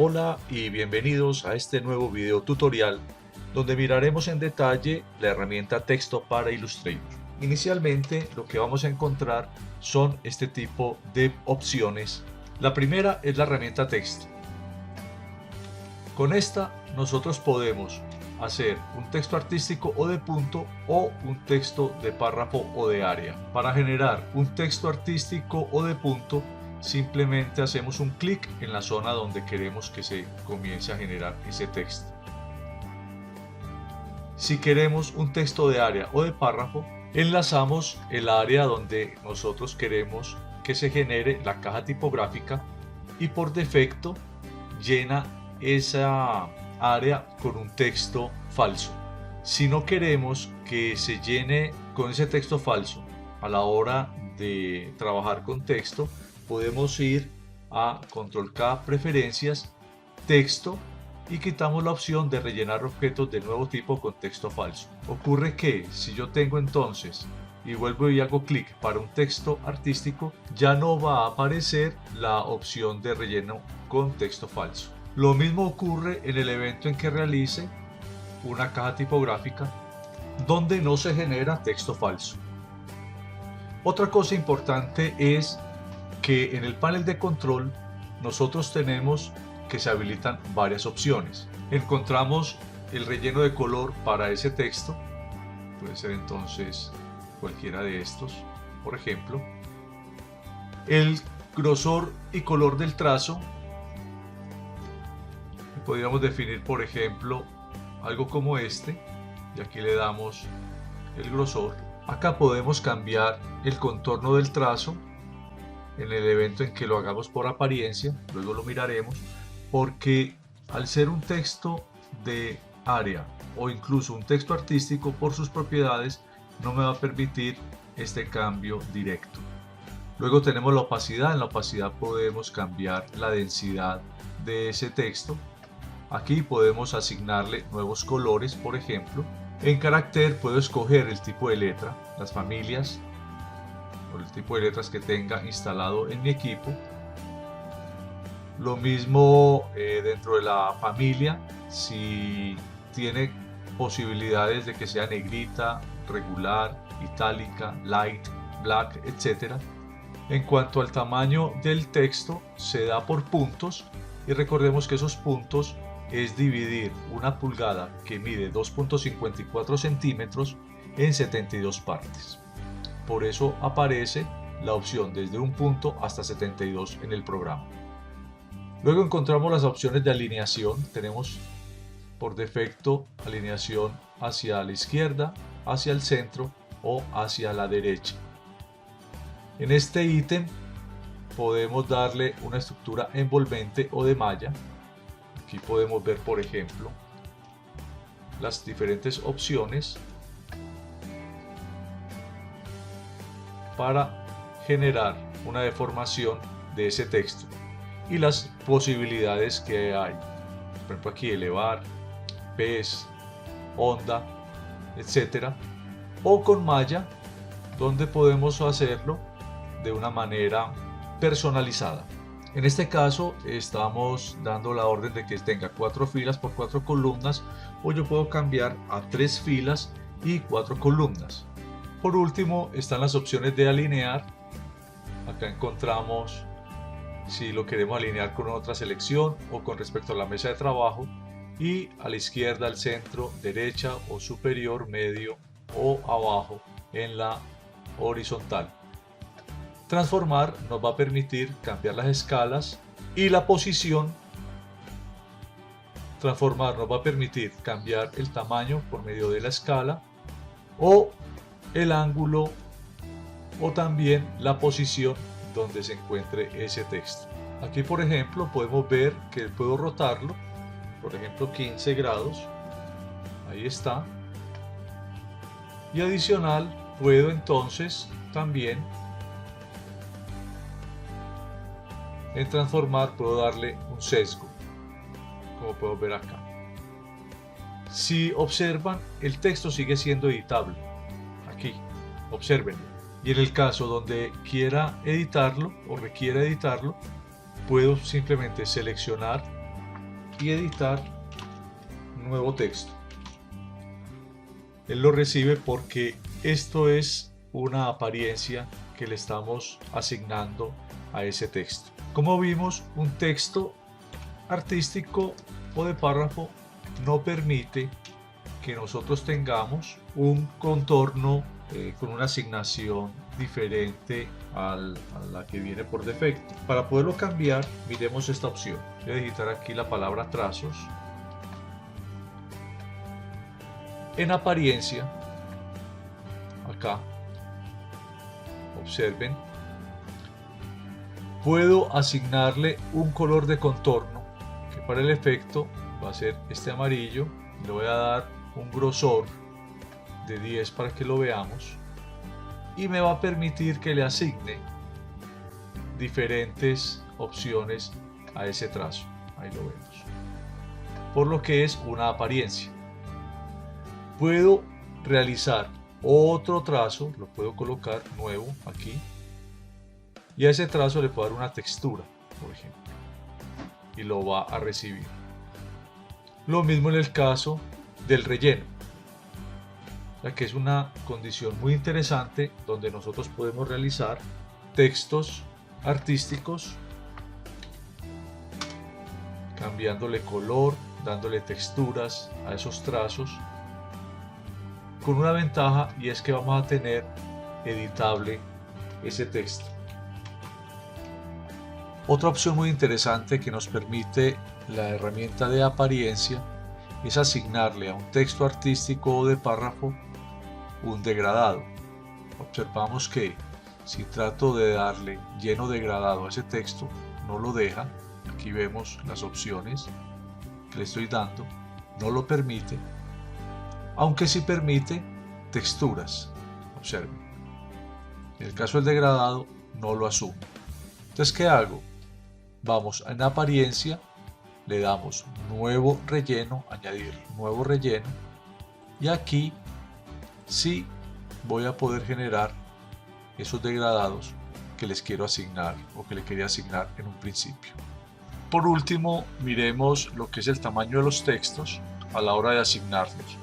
Hola y bienvenidos a este nuevo video tutorial donde miraremos en detalle la herramienta texto para Illustrator. Inicialmente lo que vamos a encontrar son este tipo de opciones. La primera es la herramienta texto. Con esta nosotros podemos hacer un texto artístico o de punto o un texto de párrafo o de área. Para generar un texto artístico o de punto simplemente hacemos un clic en la zona donde queremos que se comience a generar ese texto. Si queremos un texto de área o de párrafo, enlazamos el área donde nosotros queremos que se genere la caja tipográfica y por defecto llena esa área con un texto falso. Si no queremos que se llene con ese texto falso a la hora de trabajar con texto, podemos ir a Control K, Preferencias, Texto y quitamos la opción de rellenar objetos de nuevo tipo con texto falso. Ocurre que si yo tengo entonces y vuelvo y hago clic para un texto artístico, ya no va a aparecer la opción de relleno con texto falso. Lo mismo ocurre en el evento en que realice una caja tipográfica donde no se genera texto falso. Otra cosa importante es que en el panel de control nosotros tenemos que se habilitan varias opciones. Encontramos el relleno de color para ese texto, puede ser entonces cualquiera de estos, por ejemplo. El grosor y color del trazo, podríamos definir por ejemplo algo como este, y aquí le damos el grosor. Acá podemos cambiar el contorno del trazo en el evento en que lo hagamos por apariencia, luego lo miraremos, porque al ser un texto de área o incluso un texto artístico por sus propiedades no me va a permitir este cambio directo. Luego tenemos la opacidad. En la opacidad podemos cambiar la densidad de ese texto. Aquí podemos asignarle nuevos colores, por ejemplo. En carácter puedo escoger el tipo de letra, las familias o el tipo de letras que tenga instalado en mi equipo. Lo mismo dentro de la familia, si tiene posibilidades de que sea negrita, regular, itálica, light, black, etc. En cuanto al tamaño del texto, se da por puntos y recordemos que esos puntos es dividir una pulgada que mide 2.54 centímetros en 72 partes. Por eso aparece la opción desde un punto hasta 72 en el programa. Luego encontramos las opciones de alineación. Tenemos por defecto alineación hacia la izquierda, hacia el centro o hacia la derecha. En este ítem podemos darle una estructura envolvente o de malla. Aquí podemos ver, por ejemplo, las diferentes opciones para generar una deformación de ese texto y las posibilidades que hay. Por ejemplo, aquí elevar, pez, onda, etcétera, o con malla, donde podemos hacerlo de una manera personalizada. En este caso estamos dando la orden de que tenga 4 filas por 4 columnas, o yo puedo cambiar a 3 filas y 4 columnas. Por último están las opciones de alinear. Acá encontramos si lo queremos alinear con otra selección o con respecto a la mesa de trabajo, y a la izquierda, al centro, derecha o superior, medio o abajo en la horizontal. Transformar nos va a permitir cambiar las escalas y la posición. Transformar nos va a permitir cambiar el tamaño por medio de la escala o el ángulo o también la posición donde se encuentre ese texto. Aquí, por ejemplo, podemos ver que puedo rotarlo, por ejemplo 15 grados, ahí está, y adicional puedo entonces también en transformar puedo darle un sesgo, como puedo ver acá. Si observan, el texto sigue siendo editable. Aquí, observen. Y en el caso donde quiera editarlo o requiera editarlo, puedo simplemente seleccionar y editar nuevo texto. Él lo recibe porque esto es una apariencia que le estamos asignando a ese texto. Como vimos, un texto artístico o de párrafo no permite que nosotros tengamos un contorno con una asignación diferente a la que viene por defecto. Para poderlo cambiar, miremos esta opción. Voy a digitar aquí la palabra trazos. En apariencia, acá, observen, puedo asignarle un color de contorno que para el efecto va a ser este amarillo. Le voy a dar un grosor de 10 para que lo veamos y me va a permitir que le asigne diferentes opciones a ese trazo. Ahí lo vemos, por lo que es una apariencia. Puedo realizar otro trazo, lo puedo colocar nuevo aquí, y a ese trazo le puedo dar una textura, por ejemplo, y lo va a recibir. Lo mismo en el caso del relleno, ya que es una condición muy interesante donde nosotros podemos realizar textos artísticos cambiándole color, dándole texturas a esos trazos, con una ventaja, y es que vamos a tener editable ese texto. Otra opción muy interesante que nos permite la herramienta de apariencia es asignarle a un texto artístico o de párrafo un degradado. Observamos que si trato de darle lleno degradado a ese texto, no lo deja. Aquí vemos las opciones que le estoy dando, no lo permite, aunque sí permite texturas. Observen, en el caso del degradado no lo asume. Entonces, ¿qué hago? Vamos en apariencia, le damos nuevo relleno, añadir nuevo relleno, y aquí sí voy a poder generar esos degradados que les quiero asignar o que le quería asignar en un principio. Por último, miremos lo que es el tamaño de los textos a la hora de asignarlos.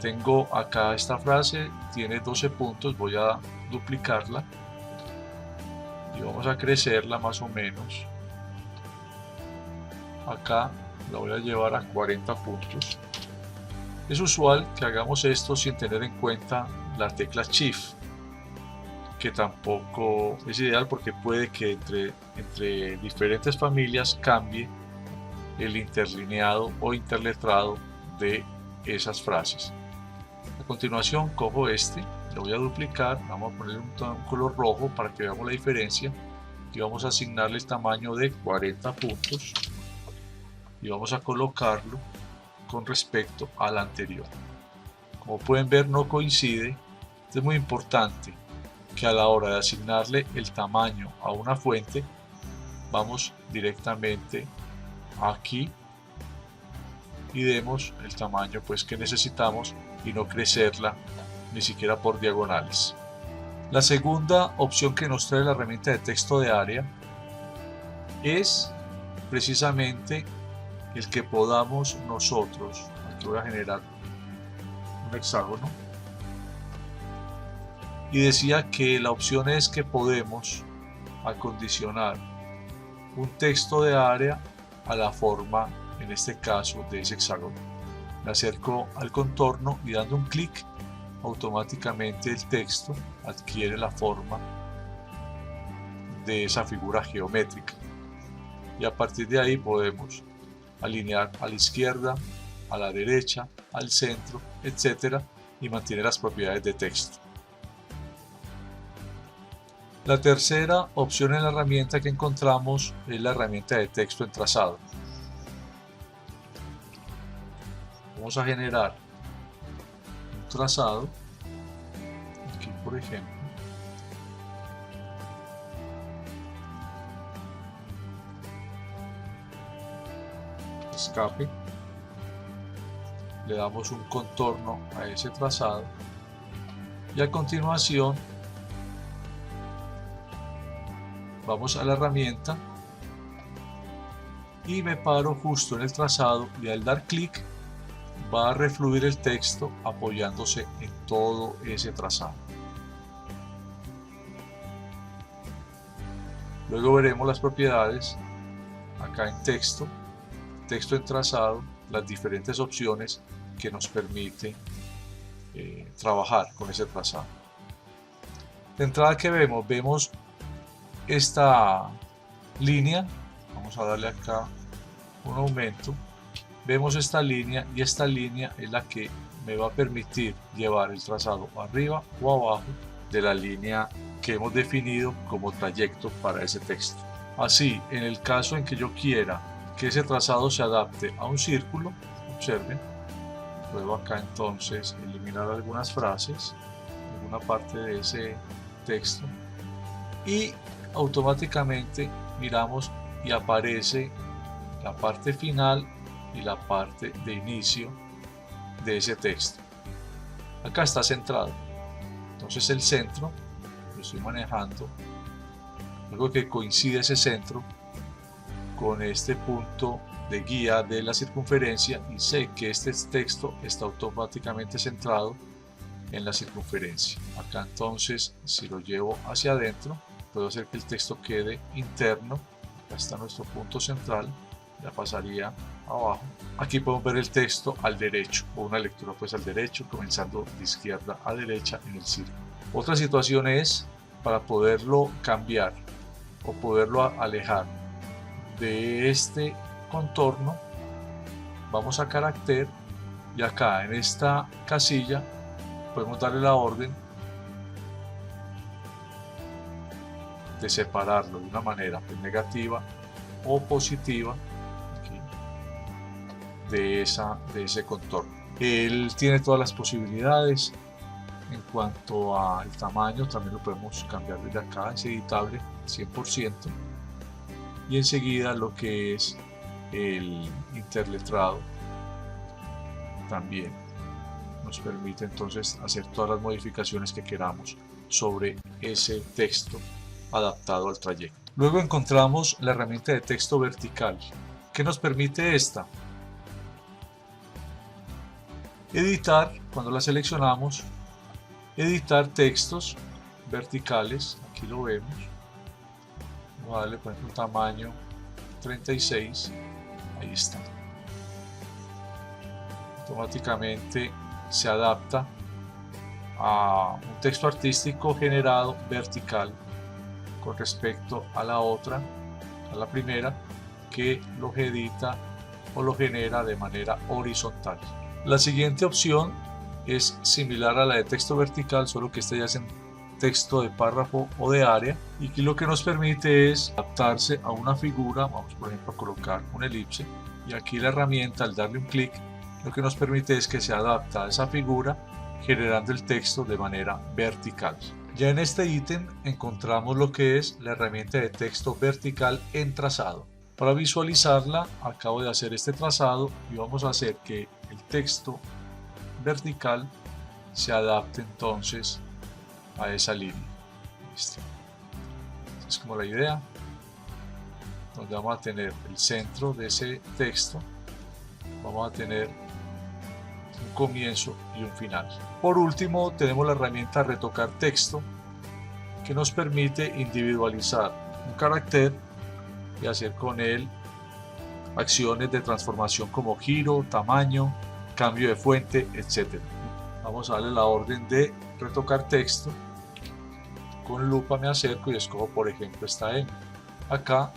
Tengo acá esta frase, tiene 12 puntos, voy a duplicarla y vamos a crecerla más o menos. Acá la voy a llevar a 40 puntos. Es usual que hagamos esto sin tener en cuenta la tecla Shift, que tampoco es ideal porque puede que entre diferentes familias cambie el interlineado o interletrado de esas frases. A continuación cojo este, lo voy a duplicar, vamos a ponerle un color rojo para que veamos la diferencia y vamos a asignarle el tamaño de 40 puntos y vamos a colocarlo con respecto al anterior. Como pueden ver, no coincide. Es muy importante que a la hora de asignarle el tamaño a una fuente, vamos directamente aquí y demos el tamaño pues que necesitamos y no crecerla ni siquiera por diagonales. La segunda opción que nos trae la herramienta de texto de área es precisamente el que podamos nosotros, aquí voy a generar un hexágono, y decía que la opción es que podemos acondicionar un texto de área a la forma, en este caso, de ese hexágono. Me acerco al contorno y dando un clic, automáticamente el texto adquiere la forma de esa figura geométrica. Y a partir de ahí podemos alinear a la izquierda, a la derecha, al centro, etc. y mantener las propiedades de texto. La tercera opción en la herramienta que encontramos es la herramienta de texto en trazado. Vamos a generar un trazado, aquí por ejemplo, escape, le damos un contorno a ese trazado y a continuación vamos a la herramienta y me paro justo en el trazado y al dar clic va a refluir el texto apoyándose en todo ese trazado. Luego veremos las propiedades acá en texto en trazado, las diferentes opciones que nos permite trabajar con ese trazado. De entrada que vemos esta línea, vamos a darle acá un aumento, vemos esta línea y esta línea es la que me va a permitir llevar el trazado arriba o abajo de la línea que hemos definido como trayecto para ese texto. Así, en el caso en que yo quiera que ese trazado se adapte a un círculo, observen, puedo acá entonces eliminar algunas frases, alguna parte de ese texto y automáticamente miramos y aparece la parte final y la parte de inicio de ese texto. Acá está centrado, entonces el centro lo estoy manejando, luego que coincide ese centro con este punto de guía de la circunferencia y sé que este texto está automáticamente centrado en la circunferencia. Acá entonces, si lo llevo hacia adentro, puedo hacer que el texto quede interno. Acá está nuestro punto central, ya pasaría abajo. Aquí podemos ver el texto al derecho, o una lectura pues al derecho, comenzando de izquierda a derecha en el círculo. Otra situación es para poderlo cambiar o poderlo alejar de este contorno, vamos a carácter y acá en esta casilla podemos darle la orden de separarlo de una manera pues, negativa o positiva aquí, de ese contorno. Él tiene todas las posibilidades. En cuanto al tamaño, también lo podemos cambiar desde acá, es editable 100%. Y enseguida lo que es el interletrado también nos permite entonces hacer todas las modificaciones que queramos sobre ese texto adaptado al trayecto. Luego encontramos la herramienta de texto vertical. ¿Qué nos permite esta? Editar, cuando la seleccionamos, editar textos verticales, aquí lo vemos. Vamos a darle por ejemplo un tamaño 36, ahí está. Automáticamente se adapta a un texto artístico generado vertical con respecto a la otra, a la primera, que lo edita o lo genera de manera horizontal. La siguiente opción es similar a la de texto vertical, solo que esta ya es en texto de párrafo o de área, y aquí lo que nos permite es adaptarse a una figura. Vamos por ejemplo a colocar una elipse y aquí la herramienta al darle un clic lo que nos permite es que se adapta a esa figura generando el texto de manera vertical. Ya en este ítem encontramos lo que es la herramienta de texto vertical en trazado. Para visualizarla acabo de hacer este trazado y vamos a hacer que el texto vertical se adapte entonces a esa línea. Listo. Esta es como la idea, donde vamos a tener el centro de ese texto, vamos a tener un comienzo y un final. Por último tenemos la herramienta retocar texto, que nos permite individualizar un carácter y hacer con él acciones de transformación como giro, tamaño, cambio de fuente, etc. Vamos a darle la orden de retocar texto. Con lupa me acerco y escojo por ejemplo esta M. Acá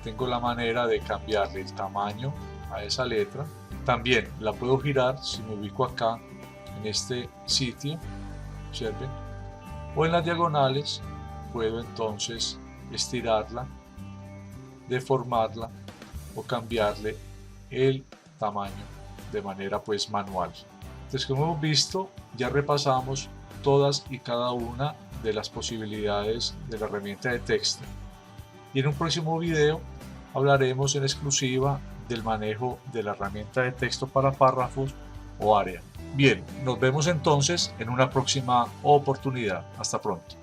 tengo la manera de cambiarle el tamaño a esa letra. También la puedo girar si me ubico acá en este sitio, observen, o en las diagonales puedo entonces estirarla, deformarla o cambiarle el tamaño de manera pues manual. Entonces, como hemos visto, ya repasamos todas y cada una de las posibilidades de la herramienta de texto, y en un próximo video hablaremos en exclusiva del manejo de la herramienta de texto para párrafos o área. Bien, nos vemos entonces en una próxima oportunidad. Hasta pronto.